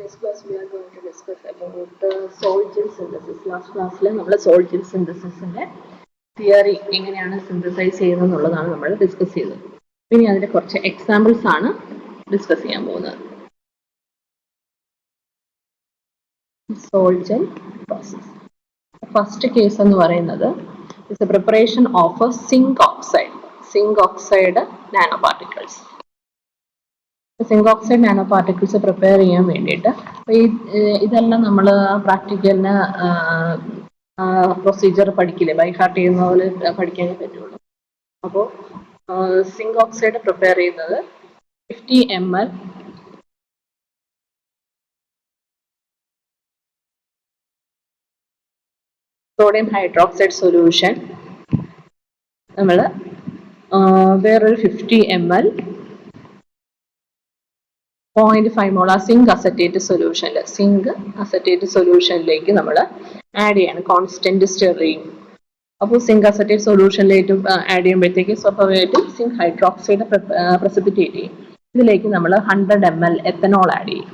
this class we are going to discuss about salt gel synthesis. Last class നമ്മൾ salt gel synthesisന്റെ theory എങ്ങനെയാണ് synthesise ചെയ്യുന്നത് എന്നുള്ളതാണ് നമ്മൾ discuss ചെയ്തത്. ഇനി അതിന്റെ കുറച്ച് എക്സാമ്പിൾസ് ആണ് ഡിസ്കസ് ചെയ്യാൻ പോകുന്നത്. Salt gel process. First case എന്ന് പറയുന്നത് is the preparation of a zinc oxide nanoparticles. Zinc oxide nano particles prepare ചെയ്യാൻ വേണ്ടിയിട്ട് ഇതെല്ലാം നമ്മൾ പ്രാക്ടിക്കലിന് പ്രൊസീജിയർ പഠിക്കില്ലേ, ബൈ ഹാർട്ട് ചെയ്യുന്ന പോലെ പഠിക്കാനേ പറ്റുള്ളൂ. അപ്പോൾ സിങ്ക് ഓക്സൈഡ് പ്രിപ്പയർ ചെയ്യുന്നത് 50 ml സോഡിയം ഹൈഡ്രോക്സൈഡ് സൊല്യൂഷൻ, നമ്മൾ വേറൊരു 50 ml 0.5 മോളാർ സിങ്ക് അസറ്റേറ്റ് സൊല്യൂഷനിലേക്ക് നമ്മൾ ആഡ് ചെയ്യണം, കോൺസ്റ്റന്റ് സ്റ്റെറിങ്. അപ്പോൾ സിങ്ക് അസറ്റേറ്റ് സൊല്യൂഷനിലേക്ക് ആഡ് ചെയ്യുമ്പോഴത്തേക്ക് സ്വാഭാവികമായിട്ടും സിങ്ക് ഹൈഡ്രോക്സൈഡ് പ്രസിപ്പിറ്റേറ്റ് ചെയ്യും. ഇതിലേക്ക് നമ്മൾ 100 ml എത്തനോൾ ആഡ് ചെയ്യും.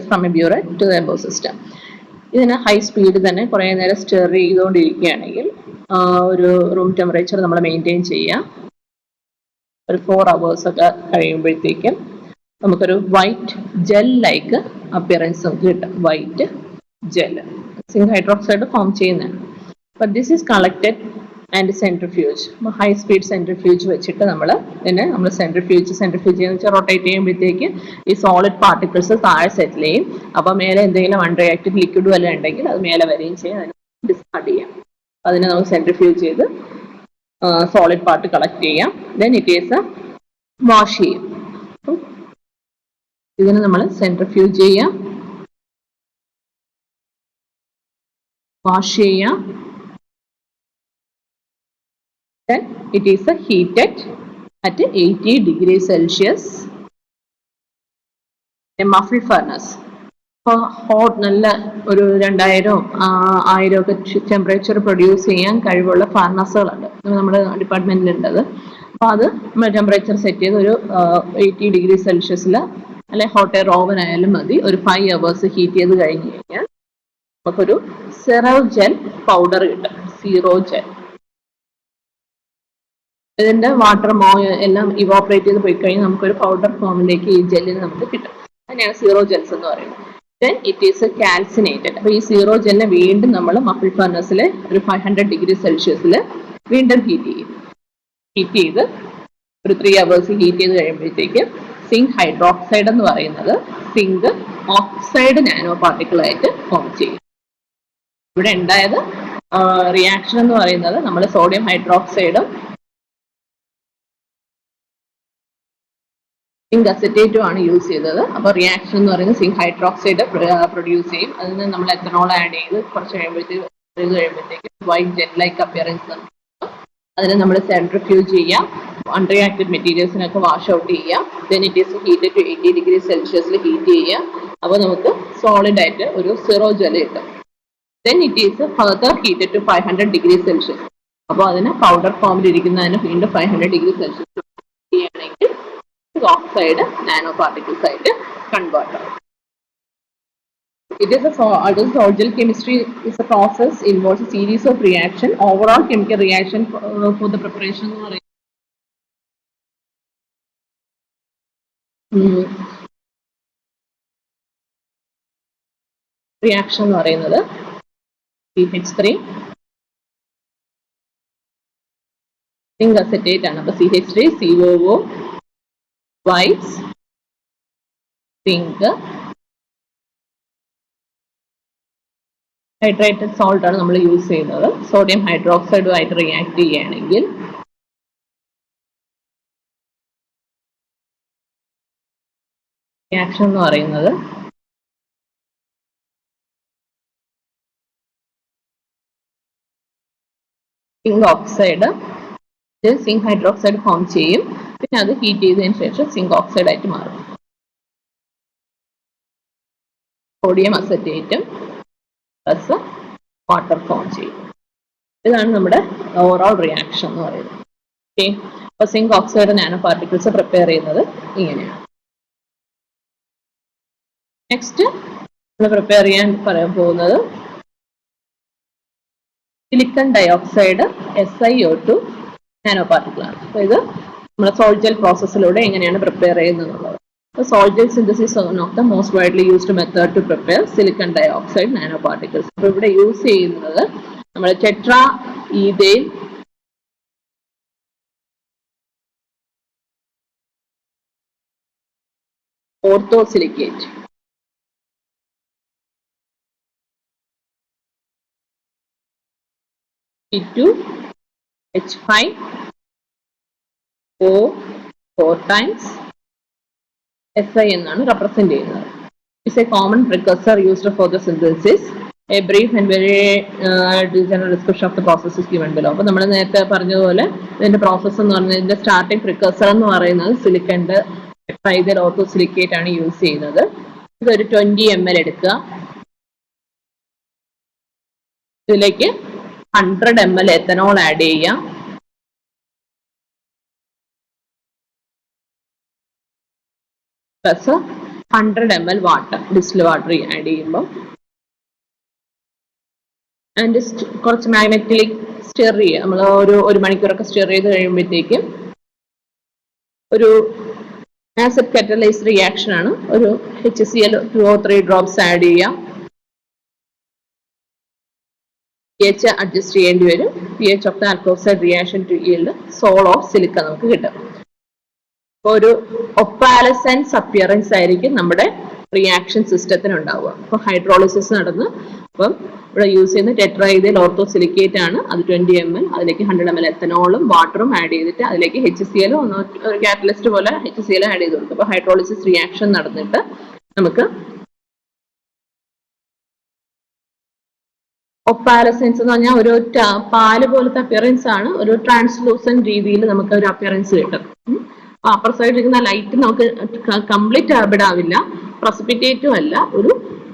ഫ്രം എ ബ്യൂറേറ്റ് ടു എംബോ സിസ്റ്റം. ഇതിന് ഹൈ സ്പീഡ് തന്നെ കുറേ നേരം സ്റ്റെർ ചെയ്തുകൊണ്ടിരിക്കുകയാണെങ്കിൽ ഒരു റൂം ടെമ്പറേച്ചർ നമ്മൾ മെയിൻറ്റെയിൻ ചെയ്യാം. ഒരു 4 hours ഒക്കെ കഴിയുമ്പോഴത്തേക്കും നമുക്കൊരു വൈറ്റ് ജെൽ ലൈക്ക് അപ്പിയറൻസ് നമുക്ക് കിട്ടും. White gel zinc hydroxide form ചെയ്യുന്നതാണ്. But this is collected and centrifuge, high speed centrifuge വെച്ചിട്ട് നമ്മൾ സെൻട്രിഫ്യൂജ് എന്ന് വെച്ചാൽ റൊട്ടേറ്റ് ചെയ്യുമ്പോഴത്തേക്ക് ഈ സോളിഡ് പാർട്ടിക്കിൾസ് താഴെ സെറ്റിൽ ചെയ്യും. അപ്പോൾ മേലെ എന്തെങ്കിലും അൺറിയാക്റ്റഡ് ലിക്വിഡ് വല്ല ഉണ്ടെങ്കിൽ അത് മേലെ വരികയും ചെയ്യും, അതിനെ ഡിസ്കാർഡ് ചെയ്യാം. അതിനെ നമുക്ക് സെൻട്രിഫ്യൂജ് ചെയ്ത് സോളിഡ് പാർട്ട് കളക്ട് ചെയ്യാം. ദെൻ ഇറ്റ് ഈസ് വാഷ് ചെയ്യും. ഇതിന് നമ്മൾ സെൻട്രിഫ്യൂജ് ചെയ്യാം, വാഷ് ചെയ്യാം. Then it is heated at 80 degrees Celsius in a muffled furnace. Hot നല്ല ഒരു 2000-1000 ഒക്കെ ടെമ്പറേച്ചർ പ്രൊഡ്യൂസ് ചെയ്യാൻ കഴിവുള്ള ഫർണസുകളുണ്ട് നമ്മുടെ ഡിപ്പാർട്ട്മെന്റിലുണ്ടത്. അപ്പോൾ അത് നമ്മൾ ടെമ്പറേച്ചർ സെറ്റ് ചെയ്ത് ഒരു 80 ഡിഗ്രി സെൽഷ്യസിൽ അല്ലെ ഹോട്ട് എയർ ഓവൻ ആയാലും മതി, ഒരു 5 hours ഹീറ്റ് ചെയ്ത് കഴിഞ്ഞ് കഴിഞ്ഞാൽ നമുക്കൊരു സീറോ ജെൽ പൗഡർ കിട്ടും. സീറോ ജെൽ ഇതിന്റെ വാട്ടർ എല്ലാം ഇവോപ്പറേറ്റ് ചെയ്ത് പോയി കഴിഞ്ഞാൽ നമുക്കൊരു പൗഡർ ഫോമിലേക്ക് ഈ ജെല്ലിന് നമുക്ക് കിട്ടും. അതിനെയാണ് സീറോ ജെൽസ് എന്ന് പറയുന്നത്. Then it is calcinated. അപ്പോൾ ഈ സീറോ ജെല്ലിനെ വീണ്ടും നമ്മൾ മഫിൾ ഫർണസിൽ ഒരു 500 ഡിഗ്രി സെൽഷ്യസിൽ വീണ്ടും ഹീറ്റ് ചെയ്ത് ഒരു 3 hours ഹീറ്റ് ചെയ്ത് കഴിയുമ്പോഴത്തേക്ക് സിങ്ക് ഹൈഡ്രോക്സൈഡ് എന്ന് പറയുന്നത് സിങ്ക് ഓക്സൈഡ് നാനോ പാർട്ടിക്കിളായിട്ട് ഫോം ചെയ്യും. ഇവിടെ ഉണ്ടായത് റിയാക്ഷൻ എന്ന് പറയുന്നത് നമ്മൾ സോഡിയം ഹൈഡ്രോക്സൈഡും സിങ്ക് അസറ്റേറ്റും ആണ് യൂസ് ചെയ്തത്. അപ്പോൾ റിയാക്ഷൻ എന്ന് പറയുന്നത് സിങ്ക് ഹൈഡ്രോക്സൈഡ് പ്രൊഡ്യൂസ് ചെയ്യും. അതിന് നമ്മൾ എത്തനോൾ ആഡ് ചെയ്ത് കുറച്ച് കഴിയുമ്പോഴത്തേക്ക് വൈറ്റ് ജെൽ ലൈക്ക് അപ്പിയറൻസ്. അതിനെ നമ്മൾ സെൻട്രിഫ്യൂജ് ചെയ്യാം, അൺറിയാക്റ്റഡ് മെറ്റീരിയൽസിനൊക്കെ വാഷ് ഔട്ട് ചെയ്യാം. Then it is heated to 80 degree സെൽഷ്യസിൽ ഹീറ്റ് ചെയ്യാം. അപ്പോൾ നമുക്ക് സോളിഡ് ആയിട്ട് ഒരു സീറോ ജെൽ കിട്ടും. Then it is further heated to 500 degree Celsius. അപ്പോൾ അതിന് പൗഡർ ഫോമിൽ ഇരിക്കുന്നതിന് വീണ്ടും 500 ഡിഗ്രി സെൽഷ്യസ് ചെയ്യുകയാണെങ്കിൽ oxide nanoparticles ആയിട്ട് convert ആവും. It is salt gel chemistry is a process involves a series of reaction, overall chemical reaction for the preparation എന്ന് പറയുന്നത് റിയാക്ഷൻ എന്ന് പറയുന്നത് CH3 സിങ്ക് അസറ്റേറ്റ് ആണ്. അപ്പോൾ CH3 COO white zinc hydrated salt ആണ് നമ്മൾ യൂസ് ചെയ്യുന്നത്. സോഡിയം ഹൈഡ്രോക്സൈഡുമായിട്ട് റിയാക്ട് ചെയ്യുകയാണെങ്കിൽ റിയാക്ഷൻ എന്ന് പറയുന്നത് zinc oxide zinc hydroxide form ചെയ്യും. പിന്നെ അത് ഹീറ്റ് ചെയ്തതിന് ശേഷം സിങ്ക് ഓക്സൈഡ് ആയിട്ട് മാറും. സോഡിയം അസറ്റേറ്റും പ്ലസ് വാട്ടർ ഫോം ചെയ്യും. ഇതാണ് നമ്മുടെ ഓവറോൾ റിയാക്ഷൻ എന്ന് പറയുന്നത്. ഓക്കെ, അപ്പോൾ zinc oxide nano particles prepare ചെയ്യുന്നത് ഇങ്ങനെയാണ്. നെക്സ്റ്റ് നമ്മൾ പ്രിപ്പയർ ചെയ്യാൻ പറയാൻ പോകുന്നത് silicon dioxide SiO2 nano particle ആണ്. അപ്പോൾ ഇത് നമ്മുടെ സോൾട്ട് ജെൽ പ്രോസസ്സിലൂടെ എങ്ങനെയാണ് പ്രിപ്പയർ ചെയ്യുന്നത് എന്നുള്ളത്. Salt gel synthesis is one of the most widely used method to prepare silicon dioxide nanoparticles. അപ്പോൾ ഇവിടെ യൂസ് ചെയ്യുന്നത് നമ്മൾ tetra ethyl orthosilicate C2H5O 4 times Si എന്നാണ് റെപ്രസെന്റ് ചെയ്യുന്നത്. It's a common precursor used for the synthesis. A brief and very general description of the process is given below. അപ്പോൾ നമ്മൾ നേരത്തെ പറഞ്ഞതുപോലെ ഇതിന്റെ പ്രോസസ്സ് എന്ന് പറഞ്ഞാൽ ഇതിന്റെ സ്റ്റാർട്ടിംഗ് പ്രിക്കസർ എന്ന് പറയുന്നത് സിലിക്കണ്ട് ടെട്രൈഥൈൽ ഓർത്തോസിലിക്കേറ്റ് ആണ് യൂസ് ചെയ്യുന്നത്. ഇതൊരു 20 ml എടുക്കുക. ഇതിലേക്ക് 100 ml എത്തനോൾ ആഡ് ചെയ്യാം. Plus 100 ml water, distil water add ചെയ്യുമ്പോൾ ആൻഡ് കുറച്ച് മാഗ്നറ്റിക് സ്റ്റിർ ചെയ്യുക. നമ്മൾ ഒരു മണിക്കൂറൊക്കെ സ്റ്റിർ ചെയ്ത് കഴിയുമ്പോഴത്തേക്കും ഒരു ആസിഡ് കാറ്റലൈസ് റിയാക്ഷൻ ആണ്. ഒരു HCl 2 or 3 ഡ്രോപ്സ് ആഡ് ചെയ്യാം. pH അഡ്ജസ്റ്റ് ചെയ്യേണ്ടി വരും. pH of the alkoxide reaction to yield sol of silica നമുക്ക് കിട്ടും. ഒരു ഒപ്പാലസൻസ് അപ്പിയറൻസ് ആയിരിക്കും നമ്മുടെ റിയാക്ഷൻ സിസ്റ്റത്തിന് ഉണ്ടാവുക. അപ്പോൾ ഹൈഡ്രോളിസിസ് നടന്ന് അപ്പം ഇവിടെ യൂസ് ചെയ്യുന്ന ടെട്രൈഥൈൽ ഓർത്തോസിലിക്കേറ്റ് ആണ്. അത് 20 ml, അതിലേക്ക് 100 ml എത്തനോളും വാട്ടറും ആഡ് ചെയ്തിട്ട് അതിലേക്ക് HCl ഒരു കാറ്റലിസ്റ്റ് പോലെ HCl ആഡ് ചെയ്ത് കൊടുക്കും. അപ്പോൾ ഹൈഡ്രോളിസിസ് റിയാക്ഷൻ നടന്നിട്ട് നമുക്ക് ഒപ്പാലസൻസ് എന്ന് പറഞ്ഞാൽ ഒരു പാല് പോലത്തെ അപ്പിയറൻസ് ആണ്. ഒരു ട്രാൻസ്ലൂസൻ രീതിയിൽ നമുക്ക് ഒരു അപ്പിയറൻസ് കിട്ടും. അപ്പർ സൈഡിൽ ഇരിക്കുന്ന ലൈറ്റ് നമുക്ക് കംപ്ലീറ്റ് ആർബിഡ് ആവില്ല, പ്രസിപ്പിറ്റേറ്റും അല്ല,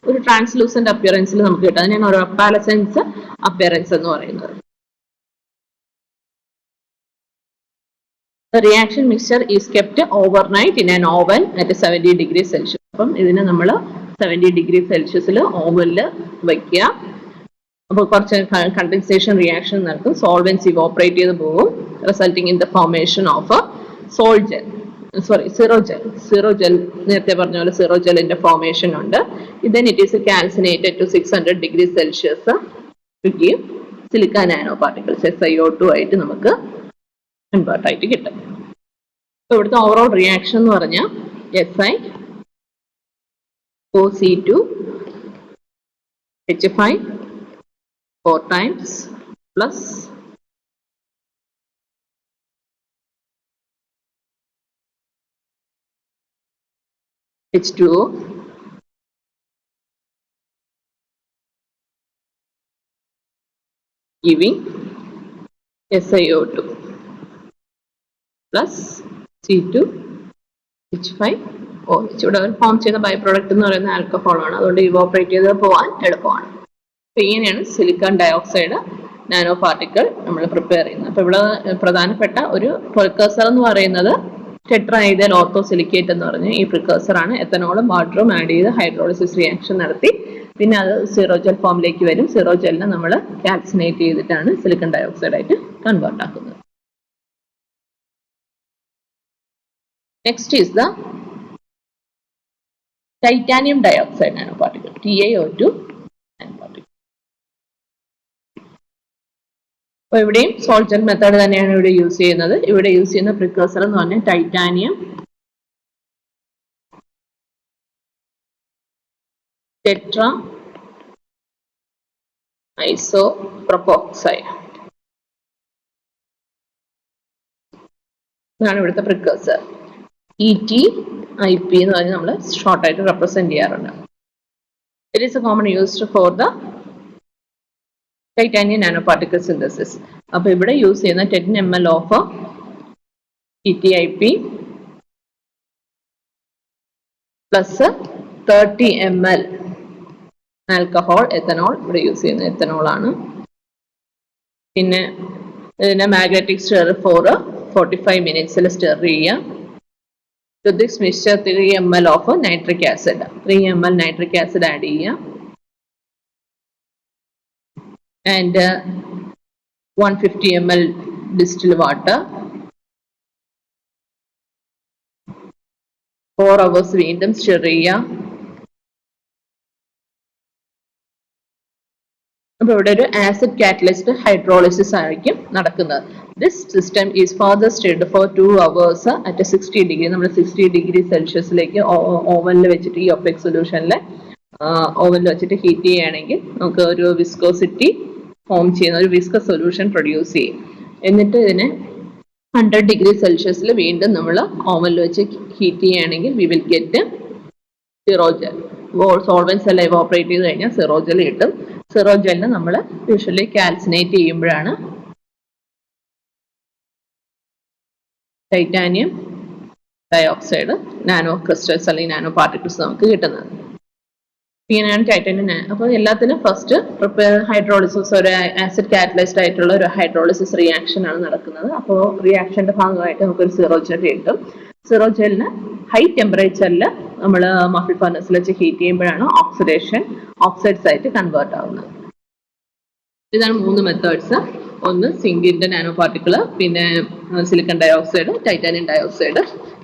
ഒരു ട്രാൻസ്ലൂസന്റ് അപ്പിയറൻസിൽ നമുക്ക് കിട്ടും. അതിനാണ് ഒരു ഒപ്പാലസൻസ് അപ്പിയറൻസ് എന്ന് പറയുന്നത്. The reaction mixture is kept overnight in an oven at 70 degrees Celsius. അപ്പം ഇതിനെ നമ്മൾ 70 ഡിഗ്രി സെൽഷ്യസിൽ ഓവനിൽ വയ്ക്കുക. അപ്പോൾ കുറച്ച് കണ്ടൻസേഷൻ റിയാക്ഷൻ നടത്തും. സോൾവെൻസ് ഇവോപ്പറേറ്റ് ചെയ്ത് പോകും, resulting in the formation of salt gel, zero gel. നേരത്തെ പറഞ്ഞ പോലെ സീറോ ജെല്ലിന്റെ ഫോർമേഷൻ ഉണ്ട്. then it is calcinated to 600 degrees Celsius to give silica nano particles SiO2 ആയിട്ട് നമുക്ക് കൺവേർട്ട് ആയിട്ട് കിട്ടും. അപ്പോൾ ഇവിടുത്തെ ഓവറോൾ റിയാക്ഷൻ എന്ന് പറഞ്ഞാൽ SiO2H5 4 times plus H2O giving SiO2 plus C2H5OH. ഇവിടെ ഫോം ചെയ്ത ബൈ പ്രോഡക്റ്റ് എന്ന് പറയുന്ന ആൽക്കഹോൾ ആണ്. അതുകൊണ്ട് ഇവോപ്പറേറ്റ് ചെയ്ത് പോകാൻ എളുപ്പമാണ്. അപ്പോൾ ഇങ്ങനെയാണ് സിലിക്കൺ ഡയോക്സൈഡ് നാനോ പാർട്ടിക്കിൾ നമ്മൾ പ്രിപ്പയർ ചെയ്യുന്നത്. അപ്പോൾ ഇവിടെ പ്രധാനപ്പെട്ട ഒരു പ്രിക്കസർ എന്ന് പറയുന്നത് ടെട്രൈഥൈൽ ഓർത്തോസിലിക്കേറ്റ് എന്ന് പറഞ്ഞ ഈ പ്രിക്കസർ ആണ്. എത്തനോളും വാട്ടറും ആഡ് ചെയ്ത് ഹൈഡ്രോളിസിസ് റിയാക്ഷൻ നടത്തി പിന്നെ അത് സീറോ ജെൽ ഫോമിലേക്ക് വരും. സീറോ ജെല്ലിനെ നമ്മൾ കാൽസിനേറ്റ് ചെയ്തിട്ടാണ് സിലിക്കൺ ഡയോക്സൈഡ് ആയിട്ട് കൺവേർട്ട് ആക്കുന്നത്. Next is the titanium dioxide nano particle TiO2 nano particle. അപ്പോൾ ഇവിടെയും സോൾട്ട് ജെൽ മെത്തേഡ് തന്നെയാണ് ഇവിടെ യൂസ് ചെയ്യുന്നത്. ഇവിടെ യൂസ് ചെയ്യുന്ന പ്രിക്കസർ എന്ന് പറഞ്ഞാൽ ടൈറ്റാനിയം ടെട്രാ ഐസോപ്രോപ്പോക്സൈഡ് ഇതാണ് ഇവിടുത്തെ പ്രിക്കസർ. ETIP എന്ന് പറഞ്ഞാൽ നമ്മൾ ഷോർട്ടായിട്ട് റെപ്രസെന്റ് ചെയ്യാറുണ്ട്. It is a common used for the titanium nanoparticle synthesis. അപ്പോൾ ഇവിടെ യൂസ് ചെയ്യുന്ന 10 ml of ETIP plus 30 ml alcohol ethanol. ഇവിടെ യൂസ് ചെയ്യുന്ന എത്തനോൾ ആണ്. പിന്നെ ഇതിന്റെ magnetic stir for 45 minutes stir ചെയ്യുക. To this mixture 3 ml of nitric acid. 3 ml nitric acid add ചെയ്യുക. And 150 ml distilled water. 4 hours വീണ്ടും stir ചെയ്യുക. അപ്പോൾ ഇവിടെ ഒരു ആസിഡ് കാറ്റലിസ്റ്റ് ഹൈഡ്രോളിസിസ് ആയിരിക്കും നടക്കുന്നത്. This system is further stirred for 2 hours at 60 degree. നമ്മൾ 60 ഡിഗ്രി സെൽഷ്യസിലേക്ക് ഓവനിൽ വെച്ചിട്ട് ഈ ഒപെക് സൊല്യൂഷനിൽ ഓവനിൽ വെച്ചിട്ട് ഹീറ്റ് ചെയ്യുകയാണെങ്കിൽ നമുക്ക് ഒരു വിസ്കോസിറ്റി ഫോം ചെയ്യുന്ന ഒരു വിസ്കസ് സൊല്യൂഷൻ പ്രൊഡ്യൂസ് ചെയ്യും. എന്നിട്ട് ഇതിനെ 100 ഡിഗ്രി സെൽഷ്യസിൽ വീണ്ടും നമ്മൾ ഓവനിൽ വെച്ച് ഹീറ്റ് ചെയ്യുകയാണെങ്കിൽ വി വിൽ ഗെറ്റ് സിറോജൽ. സോൾവെന്റ്സ് എല്ലാം ഇവോപ്പറേറ്റ് ചെയ്ത് കഴിഞ്ഞാൽ സിറോജൽ കിട്ടും. സിറോജലിനെ നമ്മൾ യൂഷ്വലി കാൽസിനേറ്റ് ചെയ്യുമ്പോഴാണ് ടൈറ്റാനിയം ഡയോക്സൈഡ് നാനോ ക്രിസ്റ്റൽസ് അല്ലെങ്കിൽ നാനോ പാർട്ടിക്കിൾസ് നമുക്ക് കിട്ടുന്നത്. ഇങ്ങനെയാണ് ടൈറ്റാനിയം. അപ്പോൾ എല്ലാത്തിനും ഫസ്റ്റ് ഹൈഡ്രോളിസിസ്, ഒരു ആസിഡ് കാറ്റലൈസ്ഡ് ആയിട്ടുള്ള ഒരു ഹൈഡ്രോളിസിസ് റിയാക്ഷൻ ആണ് നടക്കുന്നത്. അപ്പോൾ റിയാക്ഷന്റെ ഭാഗമായിട്ട് നമുക്കൊരു സിറോജൽ കിട്ടും. സിറോജലിന് ഹൈ ടെമ്പറേച്ചറിൽ നമ്മൾ മഫിൾ ഫർണസിൽ വെച്ച് ഹീറ്റ് ചെയ്യുമ്പോഴാണ് ഓക്സൈഡ്സ് ആയിട്ട് കൺവേർട്ട് ആവുന്നത്. ഇതാണ് 3 മെത്തേഡ്സ്. ഒന്ന് സിങ്കിന്റെ നാനോ പാർട്ടിക്കിൾ, പിന്നെ silicon dioxide, titanium dioxide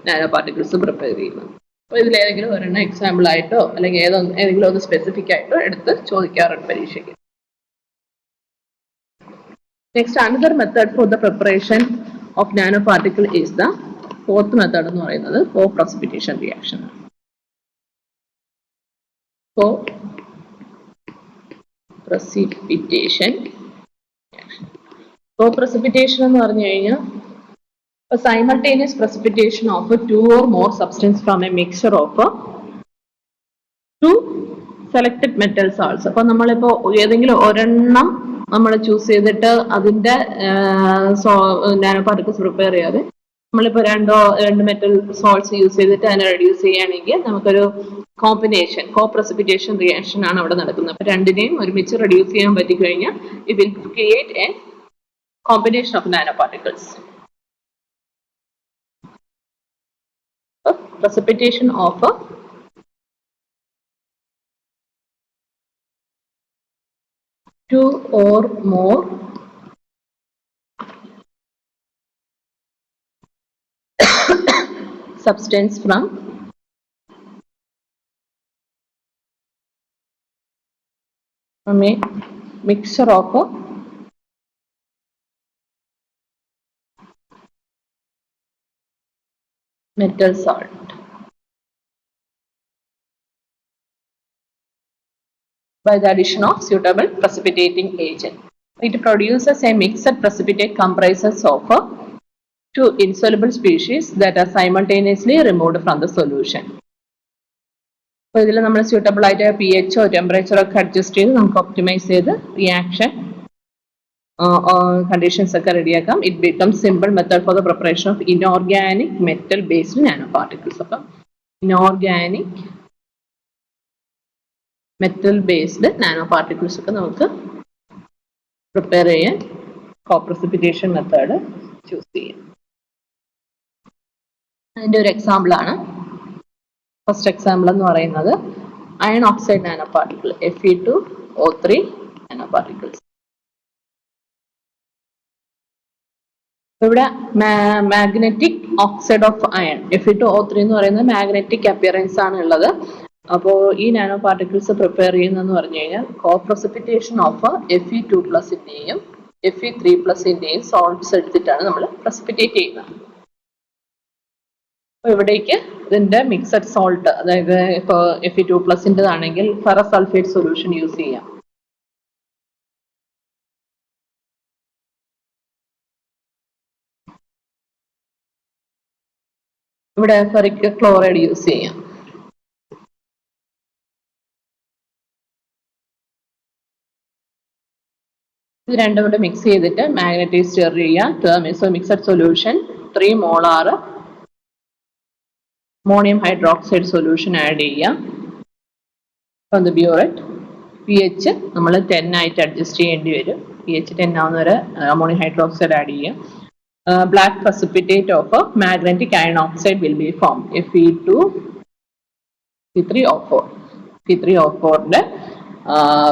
nano particles prepare ചെയ്യുന്നത്. അപ്പോൾ ഇതിലേതെങ്കിലും ഒരെണ്ണം എക്സാമ്പിൾ ആയിട്ടോ അല്ലെങ്കിൽ ഏതെങ്കിലും ഒന്ന് സ്പെസിഫിക് ആയിട്ടോ എടുത്ത് ചോദിക്കാറുണ്ട് പരീക്ഷയ്ക്ക്. Next another method for the preparation of nano particle is the fourth method എന്ന് പറയുന്നത് co-precipitation റിയാക്ഷൻ. Co-precipitation എന്ന് പറഞ്ഞു കഴിഞ്ഞാൽ simultaneous precipitation of 2 or more substance from a mixture of 2 selected metal salts. അപ്പോൾ നമ്മളിപ്പോൾ ഏതെങ്കിലും ഒരെണ്ണം നമ്മൾ ചൂസ് ചെയ്തിട്ട് അതിന്റെ നാനോ പാർട്ടിക്കിൾസ് പ്രിപ്പയർ ചെയ്യാതെ നമ്മളിപ്പോൾ രണ്ട് മെറ്റൽ സോൾട്ട്സ് യൂസ് ചെയ്തിട്ട് അതിനെ റെഡ്യൂസ് ചെയ്യുകയാണെങ്കിൽ നമുക്കൊരു കോമ്പിനേഷൻ co-precipitation റിയാക്ഷൻ ആണ് അവിടെ നടക്കുന്നത്. അപ്പോൾ രണ്ടിനെയും ഒരുമിച്ച് റെഡ്യൂസ് ചെയ്യാൻ പറ്റിക്കഴിഞ്ഞാൽ it will create a combination of nanoparticles. Precipitation of 2 or more substance from a mixture of metal salt. By the addition of suitable precipitating agent, it produces a mixed precipitate comprises of 2 insoluble species that are simultaneously removed from the solution. അപ്പോൾ ഇതിൽ നമ്മൾ suitable ആയിട്ട് pH temperature ഒക്കെ adjust ചെയ്ത് നമുക്ക് optimise ചെയ്ത് reaction conditions ഒക്കെ റെഡിയാക്കാം. It becomes simple method for the preparation of inorganic metal based nanoparticles. അപ്പം inorganic metal based nanoparticles ഒക്കെ നമുക്ക് പ്രിപ്പയർ ചെയ്യാൻ co-precipitation മെത്തേഡ് ചൂസ് ചെയ്യാം. അതിൻ്റെ ഒരു എക്സാമ്പിൾ ആണ് ഫസ്റ്റ് എക്സാമ്പിൾ എന്ന് പറയുന്നത് iron oxide nanoparticle Fe2O3 nanoparticles. ഇവിടെ magnetic oxide of iron Fe2O3 എന്ന് പറയുന്നത് മാഗ്നറ്റിക് അപ്പിയറൻസ് ആണ് ഉള്ളത്. അപ്പോൾ ഈ നാനോ പാർട്ടിക്കിൾസ് പ്രിപ്പയർ ചെയ്യുന്നതെന്ന് പറഞ്ഞു കഴിഞ്ഞാൽ co-precipitation ഓഫ് Fe2+ന്റെയും Fe3+ന്റെയും സോൾട്ട്സ് എടുത്തിട്ടാണ് നമ്മൾ പ്രസിപ്പിറ്റേറ്റ് ചെയ്യുന്നത്. അപ്പോൾ ഇവിടേക്ക് ഇതിന്റെ മിക്സഡ് സോൾട്ട്, അതായത് ഇപ്പോൾ Fe2+ൻ്റെതാണെങ്കിൽ ഫെറസ് സൾഫേറ്റ് സൊല്യൂഷൻ യൂസ് ചെയ്യാം. ഇവിടെ ഫെറിക് ക്ലോറൈഡ് യൂസ് ചെയ്യാം. ഇത് രണ്ടും കൂടെ മിക്സ് ചെയ്തിട്ട് മാഗ്നറ്റൈസ് സ്റ്റിർ ചെയ്യാം. Mixed solution 3 molar ammonium hydroxide solution add ചെയ്യാം. ഫ്രം ദ ബ്യൂറേറ്റ് pH നമ്മൾ 10 ആയിട്ട് അഡ്ജസ്റ്റ് ചെയ്യേണ്ടി വരും. pH 10 ആവുന്നവരെ അമോണിയം ഹൈഡ്രോക്സൈഡ് ആഡ് ചെയ്യാം. black precipitate of a magnetic iron oxide will be formed. Fe2C3O4. Fe3O4ന്റെ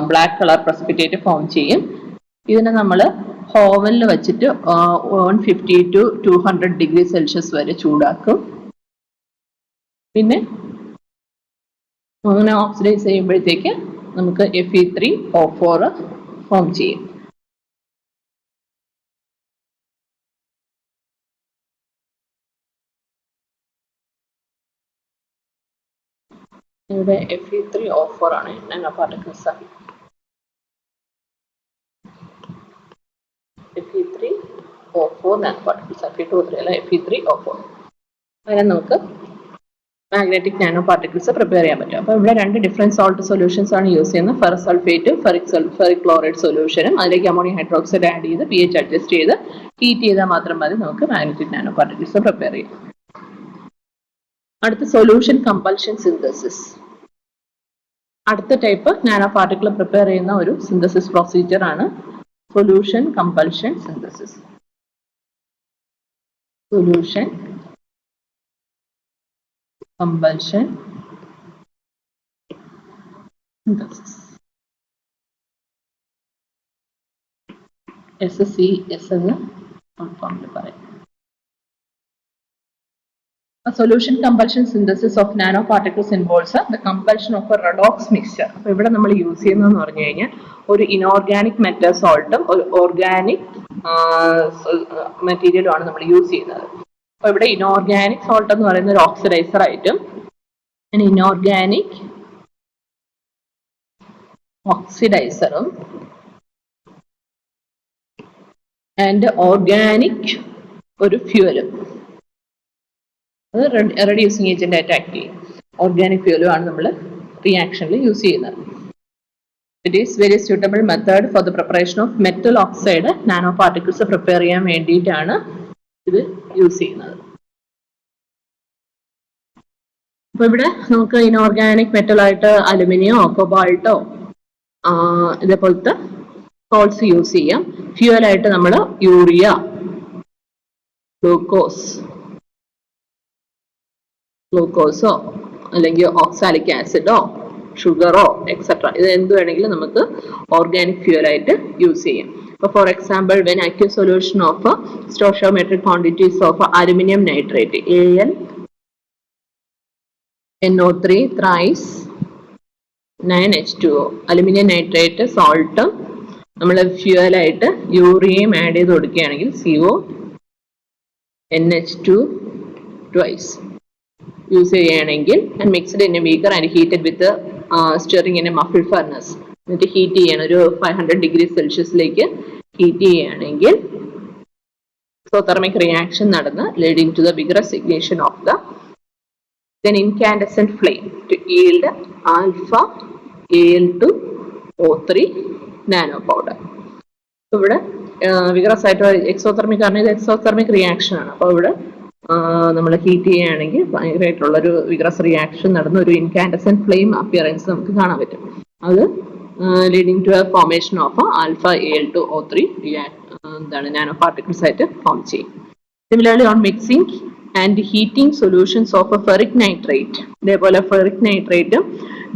ബ്ലാക്ക് കളർ പ്രസിപ്പിറ്റേറ്റ് ഫോം ചെയ്യും. ഇതിനെ നമ്മൾ ഓവനിൽ വെച്ചിട്ട് 150 to 200 ഡിഗ്രി സെൽഷ്യസ് വരെ ചൂടാക്കും. പിന്നെ അങ്ങനെ ഓക്സിഡൈസ് ചെയ്യുമ്പോഴത്തേക്ക് നമുക്ക് Fe3O4 ഫോം ചെയ്യും. ഇവിടെ Fe3O4 ആണ് nano particles. Fe3O4 nano particles, Fe2O3 അല്ല, Fe3O4. അങ്ങനെ നമുക്ക് മാഗ്നറ്റിക് നാനോ പാർട്ടിക്കിൾസ് പ്രിപ്പയർ ചെയ്യാൻ പറ്റും. അപ്പോൾ ഇവിടെ രണ്ട് ഡിഫറെന്റ് സോൾട്ട് സൊല്യൂഷൻസ് ആണ് യൂസ് ചെയ്യുന്നത്. ഫെറസ് സൾഫേറ്റ്, ഫെറിക് ക്ലോറൈഡ് സൊല്യൂഷനും, അതിലേക്ക് അമോണിയം ഹൈഡ്രോക്സൈഡ് ആഡ് ചെയ്ത് pH അഡ്ജസ്റ്റ് ചെയ്ത് ഹീറ്റ് ചെയ്താൽ മാത്രം മതി നമുക്ക് മാഗ്നറ്റിക് നാനോ പാർട്ടിക്കിൾസ് പ്രിപ്പയർ ചെയ്യാം. അടുത്ത സൊല്യൂഷൻ കമ്പൽഷൻ സിന്തസിസ്. അടുത്ത ടൈപ്പ് നാനോ പാർട്ടിക്കിൾ പ്രിപ്പയർ ചെയ്യുന്ന ഒരു സിന്തസിസ് പ്രൊസീജിയർ ആണ് solution compulsion synthesis. Solution compulsion synthesis. SCS എന്ന് ഫോമിൽ പറയും. A solution compulsion synthesis of nanoparticles involves the compulsion of a redox mixture. അപ്പോൾ ഇവിടെ നമ്മൾ യൂസ് ചെയ്യുന്നതെന്ന് പറഞ്ഞു കഴിഞ്ഞാൽ ഒരു ഇനോർഗാനിക് മെറ്റൽ സോൾട്ടും ഒരു ഓർഗാനിക് മെറ്റീരിയലും ആണ് നമ്മൾ യൂസ് ചെയ്യുന്നത്. അപ്പോൾ ഇവിടെ ഇനോർഗാനിക് സോൾട്ട് എന്ന് പറയുന്ന ഒരു ഓക്സിഡൈസർ ആയിട്ടും ഇനോർഗാനിക് ഓക്സിഡൈസറും ആൻഡ് ഓർഗാനിക് ഒരു ഫ്യൂവലും അത് റെഡ്യൂസിങ് ഏജന്റ് ആയിട്ട് ആക്ട് ചെയ്യും. ഓർഗാനിക് ഫ്യൂവലും ആണ് നമ്മൾ റിയാക്ഷനിൽ യൂസ് ചെയ്യുന്നത്. It is very suitable method for the preparation of metal oxide nano particles prepare ചെയ്യാൻ വേണ്ടിയിട്ടാണ് ഇത് യൂസ് ചെയ്യുന്നത്. അപ്പൊ ഇവിടെ നമുക്ക് ഇനോർഗാനിക് മെറ്റൽ ആയിട്ട് അലുമിനിയോ കൊബാൾട്ടോ ഇതേപോലത്തെ സോൾട്ട്സ് യൂസ് ചെയ്യാം. ഫ്യൂവലായിട്ട് നമ്മൾ യൂറിയ, ഗ്ലൂക്കോസോ അല്ലെങ്കിൽ ഓക്സാലിക് ആസിഡോ ഷുഗറോ എക്സെട്ര ഇത് എന്ത് വേണമെങ്കിലും നമുക്ക് ഓർഗാനിക് ഫ്യൂവലായിട്ട് യൂസ് ചെയ്യാം. അപ്പോൾ for example when active solution of stoichiometric quantities of aluminium nitrate AlNO3 thrice 9H2O aluminium nitrate സോൾട്ടും നമ്മൾ ഫ്യൂവലായിട്ട് യൂറിയയും ആഡ് ചെയ്ത് കൊടുക്കുകയാണെങ്കിൽ CONH2 twice യൂസ് ചെയ്യുകയാണെങ്കിൽ and mixed in a beaker and heated with stirring in a muffled furnace. എന്നിട്ട് heat ചെയ്യണം, ഒരു 500 ഡിഗ്രി സെൽഷ്യസിലേക്ക് ഹീറ്റ് ചെയ്യുകയാണെങ്കിൽ എക്സോതെർമിക് റിയാക്ഷൻ നടന്ന് leading to the vigorous ignition of the then incandescent flame to yield alpha Al2O3 nano powder. ഇവിടെ vigorous ആയിട്ട് exothermic ആണ്, ഇത് എക്സോതെർമിക് റിയാക്ഷൻ ആണ്. അപ്പോൾ ഇവിടെ നമ്മൾ ഹീറ്റ് ചെയ്യുകയാണെങ്കിൽ ഭയങ്കരമായിട്ടുള്ളൊരു വിഗറസ് റിയാക്ഷൻ നടന്ന ഒരു ഇൻകാൻഡസെന്റ് ഫ്ലെയിം അപ്പിയറൻസ് നമുക്ക് കാണാൻ പറ്റും. അത് leading to a formation of alpha Al2O3 എന്താണ് നാനോ പാർട്ടിക്കിൾസ് ആയിട്ട് ഫോം ചെയ്യും. Similarly on mixing and heating solutions of a ferric nitrate, ഇതേപോലെ ഫെറിക് നൈട്രേറ്റും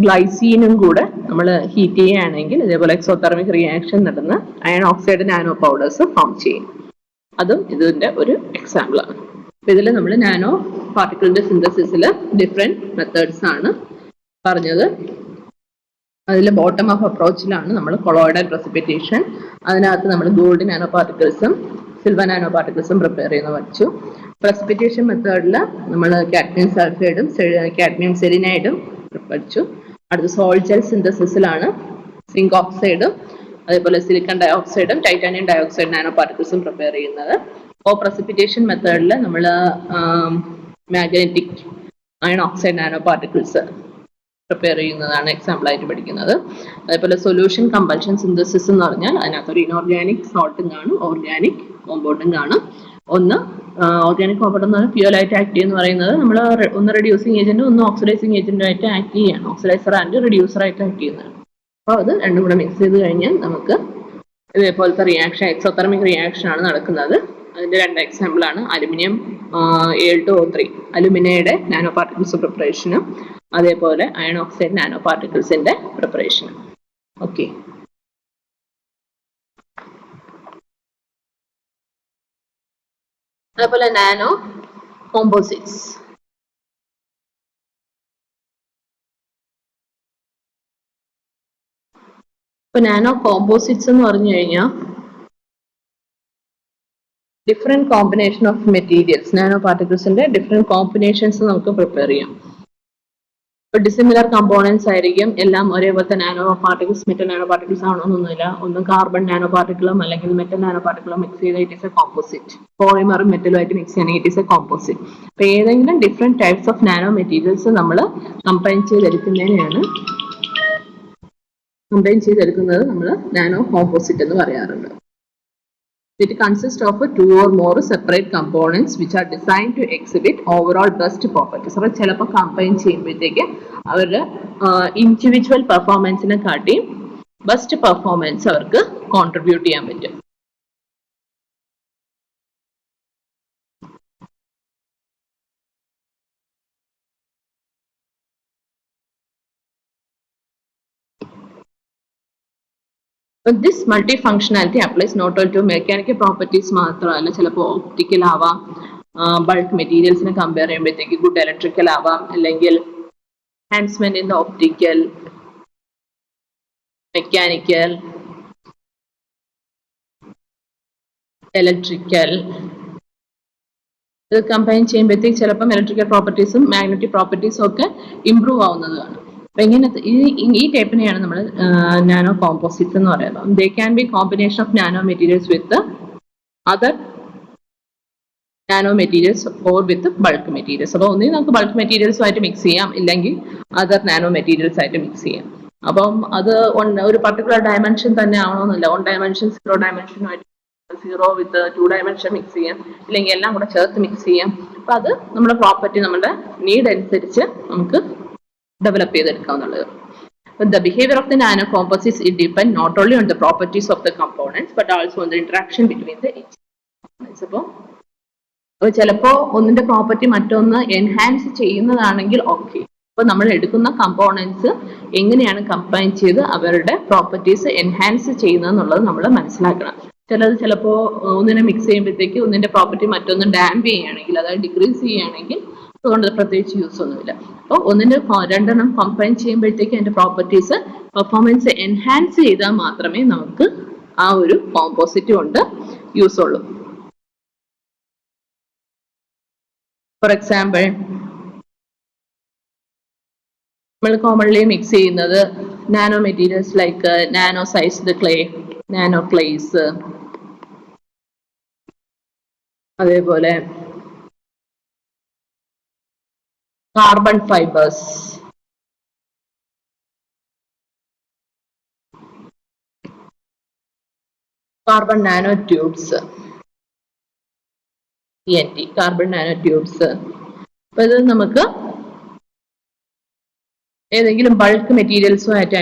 ഗ്ലൈസീനും കൂടെ നമ്മൾ ഹീറ്റ് ചെയ്യുകയാണെങ്കിൽ ഇതേപോലെ എക്സോതെർമിക് റിയാക്ഷൻ നടന്ന് iron oxide nano powders form ചെയ്യും. അതും ഇതിന്റെ ഒരു എക്സാമ്പിൾ ആണ്. അപ്പൊ ഇതിൽ നമ്മൾ നാനോ പാർട്ടിക്കിളിന്റെ സിന്തസിസിൽ ഡിഫറെന്റ് മെത്തേഡ്സ് ആണ് പറഞ്ഞത്. അതിൽ ബോട്ടം ഓഫ് അപ്രോച്ചിലാണ് നമ്മൾ കൊളോയിഡൽ പ്രസിപ്പിറ്റേഷൻ, അതിനകത്ത് നമ്മൾ ഗോൾഡ് നാനോ പാർട്ടിക്കിൾസും സിൽവർ നാനോ പാർട്ടിക്കിൾസും പ്രിപ്പയർ ചെയ്യുന്ന പഠിച്ചു. പ്രസിപ്പിറ്റേഷൻ മെത്തേഡിൽ നമ്മൾ കാഡ്മിയം സൾഫൈഡും കാഡ്മിയം സെലിനൈഡും പഠിച്ചു. അടുത്ത സോൾട്ട് ജെൽ സിന്തസിസിലാണ് സിങ്ക് ഓക്സൈഡും അതേപോലെ സിലിക്കൺ ഡയോക്സൈഡും ടൈറ്റാനിയം ഡയോക്സൈഡ് നാനോ പാർട്ടിക്കിൾസും പ്രിപ്പയർ ചെയ്യുന്നത്. പ്രസിപ്പിറ്റേഷൻ മെത്തേഡിൽ നമ്മൾ magnetic iron oxide nano particles prepare ചെയ്യുന്നതാണ് എക്സാമ്പിൾ ആയിട്ട് പഠിക്കുന്നത്. അതേപോലെ സൊല്യൂഷൻ കമ്പൽഷൻ സിന്തസിസ് എന്ന് പറഞ്ഞാൽ അതിനകത്തൊരു ഇനോർഗാനിക് സോൾട്ടും കാണും, ഓർഗാനിക് കോമ്പൗണ്ടും കാണും. ഒന്ന് ഓർഗാനിക് കോമ്പൗണ്ട് എന്ന് പറഞ്ഞാൽ ഫ്യൂവലായിട്ട് ആക്ട് ചെയ്യുന്ന പറയുന്നത് നമ്മൾ ഒന്ന് റെഡ്യൂസിങ് ഏജന്റും ഒന്ന് ഓക്സിഡൈസിങ് ഏജന്റുമായിട്ട് ആക്ട് ചെയ്യാണ്, ഓക്സിഡൈസർ ആൻഡ് റിഡ്യൂസർ ആയിട്ട് ആക്ട് ചെയ്യുന്നത്. അപ്പോൾ അത് രണ്ടും കൂടെ മിക്സ് ചെയ്ത് കഴിഞ്ഞാൽ നമുക്ക് ഇതേപോലത്തെ റിയാക്ഷൻ എക്സോതെർമിക് റിയാക്ഷൻ ആണ് നടക്കുന്നത്. അതിന്റെ 2 എക്സാമ്പിൾ ആണ് അലുമിനിയം Al2O3 അലുമിനയുടെ നാനോ പാർട്ടിക്കിൾസ് പ്രിപ്പറേഷനും അതേപോലെ അയൺ ഓക്സൈഡ് നാനോ പാർട്ടിക്കിൾസിന്റെ പ്രിപ്പറേഷനും. ഓക്കെ, അതേപോലെ നാനോ കോമ്പോസിറ്റ്സ്. ഇപ്പൊ നാനോ കോമ്പോസിറ്റ്സ് എന്ന് പറഞ്ഞു കഴിഞ്ഞാൽ ഡിഫറെന്റ് കോമ്പിനേഷൻ ഓഫ് മെറ്റീരിയൽസ്, നാനോ പാർട്ടിക്കിൾസിന്റെ ഡിഫറെന്റ് കോമ്പിനേഷൻസ് നമുക്ക് പ്രിപ്പയർ ചെയ്യാം. ഇപ്പൊ ഡിസിമിലർ കമ്പോണൻസ് ആയിരിക്കും എല്ലാം ഒരേപോലത്തെ nanoparticles, metal nanoparticles ആണോന്നൊന്നുമില്ല. ഒന്ന് കാർബൺ നാനോ പാർട്ടിക്കിളും അല്ലെങ്കിൽ മെറ്റൽ നാനോ പാർട്ടിക്കിളും മിക്സ് ചെയ്ത് ഇറ്റ് ഇസ് എ കോമ്പോസിറ്റ്. പോളിമറും മെറ്റലുമായിട്ട് മിക്സ് ചെയ്യണമെങ്കിൽ ഇറ്റ് ഇസ് എ കോമ്പോസിറ്റ്. അപ്പൊ ഏതെങ്കിലും different types of nano materials നമ്മൾ കമ്പൈൻ ചെയ്തെടുക്കുന്നത് നമ്മൾ നാനോ കോമ്പോസിറ്റ് എന്ന് പറയാറുണ്ട്. It consists of 2 or more separate components which are designed to exhibit overall best properties. അപ്പോൾ ചിലപ്പോൾ കമ്പൈൻ ചെയ്യുമ്പോഴത്തേക്ക് അവരുടെ ഇൻഡിവിജ്വൽ പെർഫോമൻസിനെ കാട്ടി ബെസ്റ്റ് പെർഫോമൻസ് അവർക്ക് കോൺട്രിബ്യൂട്ട് ചെയ്യാൻ പറ്റും. But this multifunctionality applies not only to mechanical properties മാത്രമല്ല, ചിലപ്പോൾ ഒപ്റ്റിക്കൽ ആവാം, ബൾക്ക് മെറ്റീരിയൽസിനെ കമ്പയർ ചെയ്യുമ്പോഴത്തേക്ക് ഗുഡ് ഇലക്ട്രിക്കൽ ആവാം, അല്ലെങ്കിൽ enhancement in the optical, mechanical, electrical. ഇത് കമ്പൈൻ ചെയ്യുമ്പോഴത്തേക്ക് ചിലപ്പം ഇലക്ട്രിക്കൽ പ്രോപ്പർട്ടീസും മാഗ്നറ്റിക് പ്രോപ്പർട്ടീസും ഒക്കെ ഇംപ്രൂവ് ആവുന്നതാണ്. അപ്പൊ ഇങ്ങനത്തെ ഈ ടൈപ്പിനെയാണ് നമ്മൾ നാനോ കോമ്പോസിറ്റ്സ് എന്ന് പറയുന്നത്. They can be combination of nano materials with other nano materials or with bulk materials. അപ്പോൾ ഒന്നേ നമുക്ക് ബൾക്ക് മെറ്റീരിയൽസുമായിട്ട് മിക്സ് ചെയ്യാം, ഇല്ലെങ്കിൽ അതർ നാനോ മെറ്റീരിയൽസ് ആയിട്ട് മിക്സ് ചെയ്യാം. അപ്പം അത് ഒരു പർട്ടിക്കുലർ ഡയമെൻഷൻ തന്നെ ആവണമെന്നില്ല. 1 ഡയമെൻഷൻ 0 ഡയമെൻഷനുമായിട്ട് 0 വിത്ത് 2 ഡയമെൻഷൻ മിക്സ് ചെയ്യാം, ഇല്ലെങ്കിൽ എല്ലാം കൂടെ ചേർത്ത് മിക്സ് ചെയ്യാം. അപ്പൊ അത് നമ്മുടെ പ്രോപ്പർട്ടി നമ്മുടെ നീഡ് അനുസരിച്ച് നമുക്ക് develop ചെയ്തെടുക്കാവുന്നത്. The behavior of the nano composites it depend not only on the properties of the components but also on the interaction between the each components. അപ്പോൾ ചിലപ്പോൾ ഒന്നിന്റെ പ്രോപ്പർട്ടി മറ്റൊന്ന് എൻഹാൻസ് ചെയ്യുന്നതാണെങ്കിൽ ഓക്കെ. അപ്പോൾ നമ്മൾ എടുക്കുന്ന കമ്പോണൻസ് എങ്ങനെയാണ് കമ്പൈൻ ചെയ്ത് അവരുടെ പ്രോപ്പർട്ടീസ് എൻഹാൻസ് ചെയ്യുന്നതെന്നുള്ളത് നമ്മൾ മനസ്സിലാക്കണം. ചിലപ്പോൾ ഒന്നിനെ മിക്സ് ചെയ്യുമ്പോഴത്തേക്ക് ഒന്നിന്റെ പ്രോപ്പർട്ടി മറ്റൊന്ന് ഡാമ്പ് ചെയ്യുകയാണെങ്കിൽ, അതായത് ഡിക്രീസ് ചെയ്യുകയാണെങ്കിൽ അതുകൊണ്ട് പ്രത്യേകിച്ച് യൂസ് ഒന്നുമില്ല. അപ്പോൾ ഒന്നിന്റെ 2 കമ്പൈൻ ചെയ്യുമ്പോഴത്തേക്ക് അതിന്റെ പ്രോപ്പർട്ടീസ് പെർഫോമൻസ് എൻഹാൻസ് ചെയ്താൽ മാത്രമേ നമുക്ക് ആ ഒരു കോമ്പോസിറ്റ് കൊണ്ട് യൂസ് ഉള്ളൂ. ഫോർ എക്സാമ്പിൾ, നമ്മൾ കോമൺലി മിക്സ് ചെയ്യുന്നത് nano materials like nano sized clay, nano clays, അതേപോലെ carbon fibers, carbon nanotubes, CNT, carbon nanotubes. അപ്പോൾ ഇത് നമുക്ക് ഏതെങ്കിലും ബൾക്ക് മെറ്റീരിയൽസുമായിട്ട്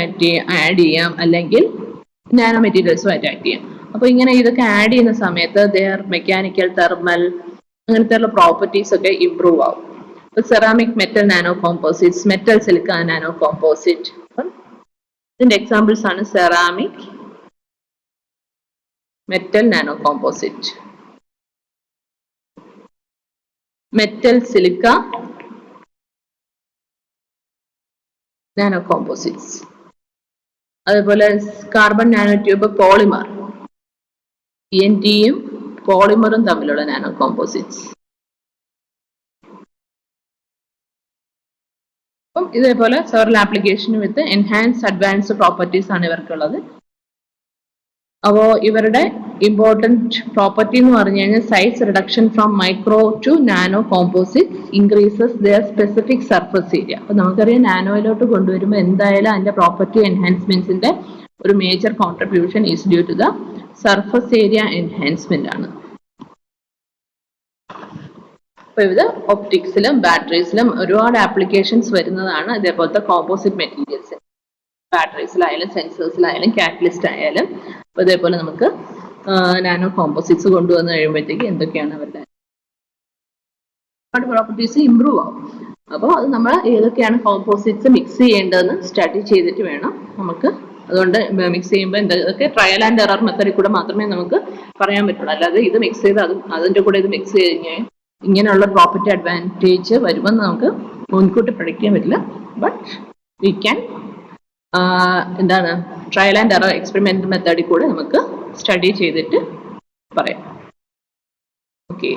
ആഡ് ചെയ്യാം, അല്ലെങ്കിൽ നാനോ മെറ്റീരിയൽസുമായിട്ട് ആഡ് ചെയ്യാം. അപ്പോൾ ഇങ്ങനെ ഇതൊക്കെ ആഡ് ചെയ്യുന്ന സമയത്ത് ദെയർ മെക്കാനിക്കൽ, തെർമൽ അങ്ങനത്തെ ഉള്ള പ്രോപ്പർട്ടീസ് ഒക്കെ ഇംപ്രൂവ് ആവും. Ceramic metal nano composites, metal silica nano composite. ഇതിന്റെ എക്സാമ്പിൾസ് ആണ് ceramic metal nano composite, metal silica nano composites. അതേപോലെ കാർബൺ നാനോ ട്യൂബ്, പോളിമർ, TNT-യും പോളിമറും തമ്മിലുള്ള നാനോ കോമ്പോസിറ്റ്സ്. ഇതേപോലെ several application with enhanced advanced properties ആണ് ഇവർക്കുള്ളത്. അപ്പോൾ ഇവരുടെ ഇമ്പോർട്ടൻറ്റ് പ്രോപ്പർട്ടി എന്ന് പറഞ്ഞു കഴിഞ്ഞാൽ size reduction from micro to nano composites increases their specific surface area. അപ്പോൾ നമുക്കറിയാം നാനോയിലോട്ട് കൊണ്ടുവരുമ്പോൾ എന്തായാലും അതിന്റെ പ്രോപ്പർട്ടി എൻഹാൻസ്മെന്റ്സിന്റെ ഒരു major contribution is due to the surface area enhancement ആണ്. അപ്പോൾ ഇത് ഒപ്റ്റിക്സിലും ബാറ്ററീസിലും ഒരുപാട് ആപ്ലിക്കേഷൻസ് വരുന്നതാണ് ഇതേപോലത്തെ കോമ്പോസിറ്റ് മെറ്റീരിയൽസ്. ബാറ്ററീസിലായാലും സെൻസേഴ്സിലായാലും കാറ്റലിസ്റ്റ് ആയാലും. അപ്പോൾ ഇതേപോലെ നമുക്ക് നാനോ കോമ്പോസിറ്റ്സ് കൊണ്ടുവന്ന് കഴിയുമ്പോഴത്തേക്ക് എന്തൊക്കെയാണ് അവരുടെ പ്രോപ്പർട്ടീസ് ഇമ്പ്രൂവ് ആവും. അപ്പോൾ അത് നമ്മൾ ഏതൊക്കെയാണ് കോമ്പോസിറ്റ്സ് മിക്സ് ചെയ്യേണ്ടതെന്ന് സ്റ്റഡി ചെയ്തിട്ട് വേണം നമുക്ക്. അതുകൊണ്ട് മിക്സ് ചെയ്യുമ്പോൾ എന്തൊക്കെ ട്രയൽ ആൻഡ് എറർ മെത്തഡിൽ കൂടെ മാത്രമേ നമുക്ക് പറയാൻ പറ്റുള്ളൂ. അല്ലാതെ ഇത് മിക്സ് ചെയ്ത് അതിൻ്റെ കൂടെ ഇത് മിക്സ് ചെയ്ത് കഴിഞ്ഞാൽ ഇങ്ങനെയുള്ള പ്രോപ്പർട്ടി അഡ്വാൻറ്റേജ് വരുമെന്ന് നമുക്ക് മുൻകൂട്ടി പ്രഡിക്റ്റ് പറ്റില്ല. ബട്ട് വി ക്യാൻ എന്താണ് ട്രയൽ ആൻഡ് എറർ എക്സ്പെരിമെന്റ് മെത്തേഡിൽ കൂടെ നമുക്ക് സ്റ്റഡി ചെയ്തിട്ട് പറയാം. ഓക്കെ.